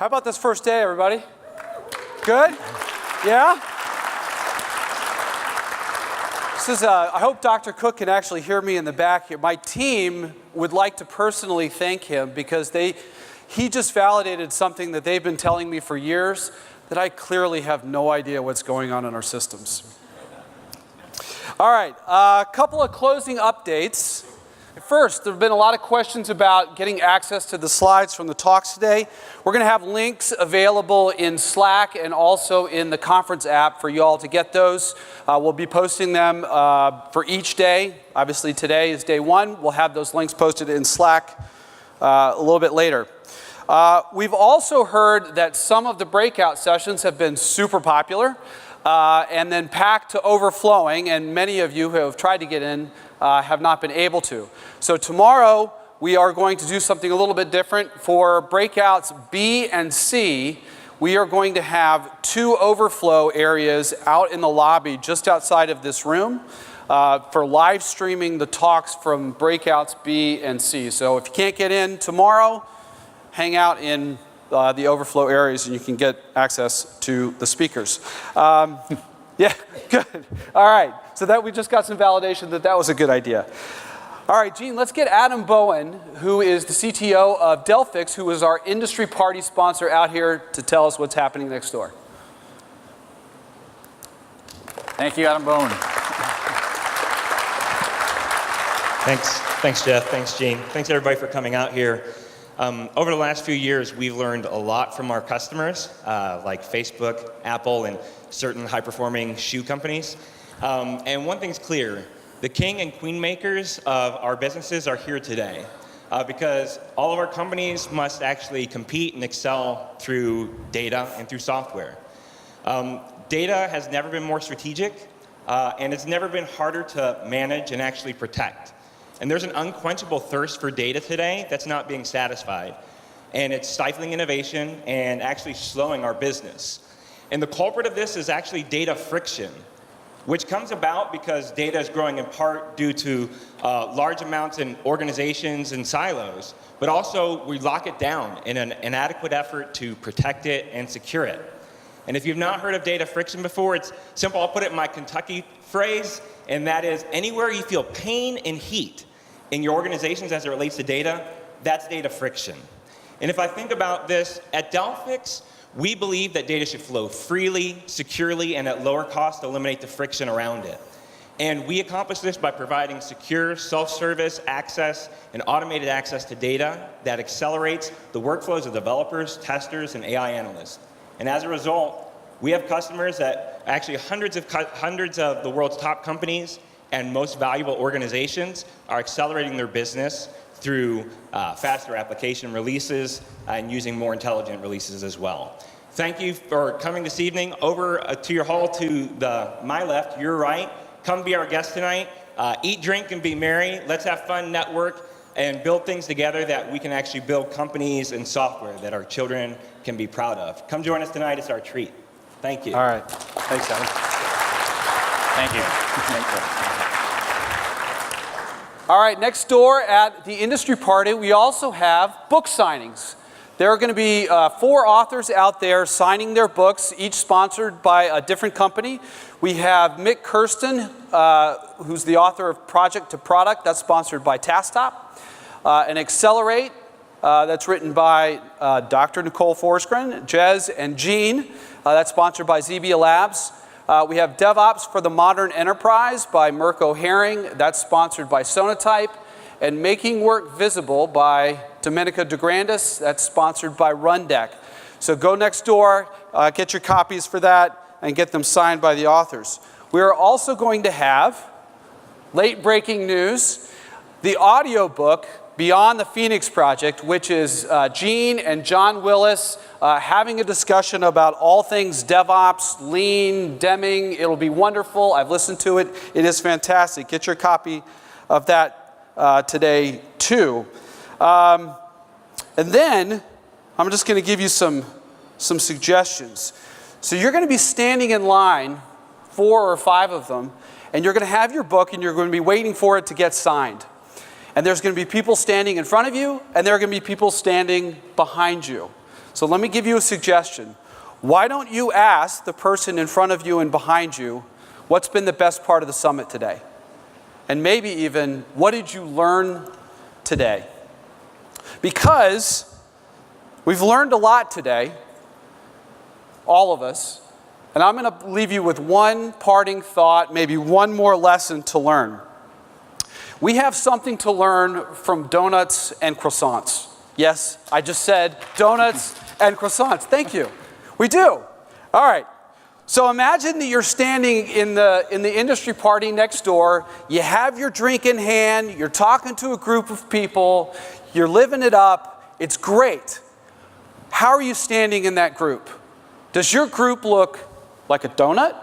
How about this first day, everybody? Good? Yeah? This is, I hope Dr. Cook can actually hear me in the back here. My team would like to personally thank him because he just validated something that they've been telling me for years, that I clearly have no idea what's going on in our systems. All right, a couple of closing updates. First, there have been a lot of questions about getting access to the slides from the talks today. We're going to have links available in Slack and also in the conference app for you all to get those. We'll be posting them for each day. Obviously, today is day one. We'll have those links posted in Slack a little bit later. We've also heard that some of the breakout sessions have been super popular and then packed to overflowing, and many of you who have tried to get in have not been able to. So tomorrow, we are going to do something a little bit different. For breakouts B and C, we are going to have 2 overflow areas out in the lobby just outside of this room for live streaming the talks from breakouts B and C. So if you can't get in tomorrow, hang out in the overflow areas and you can get access to the speakers. Yeah, good. All right, so that we just got some validation that that was a good idea. All right, Gene, let's get Adam Bowen, who is the CTO of Delphix, who is our industry party sponsor out here to tell us what's happening next door. Thank you, Adam Bowen. Thanks, Jeff. Thanks, Gene. Thanks, everybody, for coming out here. Over the last few years, we've learned a lot from our customers, like Facebook, Apple, and certain high-performing shoe companies. And one thing's clear. The king and queen makers of our businesses are here today because all of our companies must actually compete and excel through data and through software. Data has never been more strategic, and it's never been harder to manage and actually protect. And there's an unquenchable thirst for data today that's not being satisfied. And it's stifling innovation and actually slowing our business. And the culprit of this is actually data friction, which comes about because data is growing in part due to large amounts in organizations and silos, but also we lock it down in an inadequate effort to protect it and secure it. And if you've not heard of data friction before, it's simple. I'll put it in my Kentucky phrase, and that is anywhere you feel pain and heat in your organizations as it relates to data, that's data friction. And if I think about this, at Delphix, we believe that data should flow freely, securely, and at lower cost to eliminate the friction around it. And we accomplish this by providing secure, self-service access and automated access to data that accelerates the workflows of developers, testers, and AI analysts. And as a result, we have customers that actually hundreds of the world's top companies and most valuable organizations are accelerating their business through faster application releases and using more intelligent releases as well. Thank you for coming this evening. Over to your hall to my left, your right. Come be our guest tonight. Eat, drink, and be merry. Let's have fun, network, and build things together that we can actually build companies and software that our children can be proud of. Come join us tonight. It's our treat. Thank you. All right. Thanks, Adam. Thank you. Thank you. All right, next door at the industry party, we also have book signings. There are going to be 4 authors out there signing their books, each sponsored by a different company. We have Mick Kirsten, who's the author of Project to Product. That's sponsored by TaskTop. And Accelerate, that's written by Dr. Nicole Forsgren, Jez, and Gene. That's sponsored by Zebia Labs. We have DevOps for the Modern Enterprise by Mirko Herring. That's sponsored by Sonatype. And Making Work Visible by Domenica DeGrandis. That's sponsored by Rundeck. So go next door, get your copies for that, and get them signed by the authors. We are also going to have, late breaking news, the audiobook Beyond the Phoenix Project, which is Gene and John Willis having a discussion about all things DevOps, Lean, Deming. It'll be wonderful. I've listened to it. It is fantastic. Get your copy of that today, too. And then I'm just going to give you some suggestions. So you're going to be standing in line, 4 or 5 of them, and you're going to have your book and you're going to be waiting for it to get signed. And there's going to be people standing in front of you, and there are going to be people standing behind you. So let me give you a suggestion. Why don't you ask the person in front of you and behind you, what's been the best part of the summit today? And maybe even, what did you learn today? Because we've learned a lot today, all of us, and I'm going to leave you with one parting thought, maybe one more lesson to learn. We have something to learn from donuts and croissants. Yes, I just said donuts and croissants. Thank you. We do. All right. So imagine that you're standing in the industry party next door. You have your drink in hand. You're talking to a group of people. You're living it up. It's great. How are you standing in that group? Does your group look like a donut?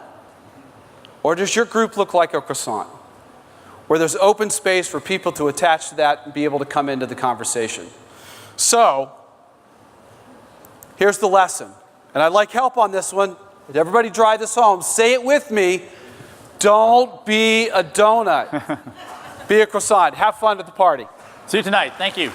Or does your group look like a croissant? Where there's open space for people to attach to that and be able to come into the conversation. So, here's the lesson. And I'd like help on this one. Everybody drive this home. Say it with me. Don't be a donut. Be a croissant. Have fun at the party. See you tonight. Thank you.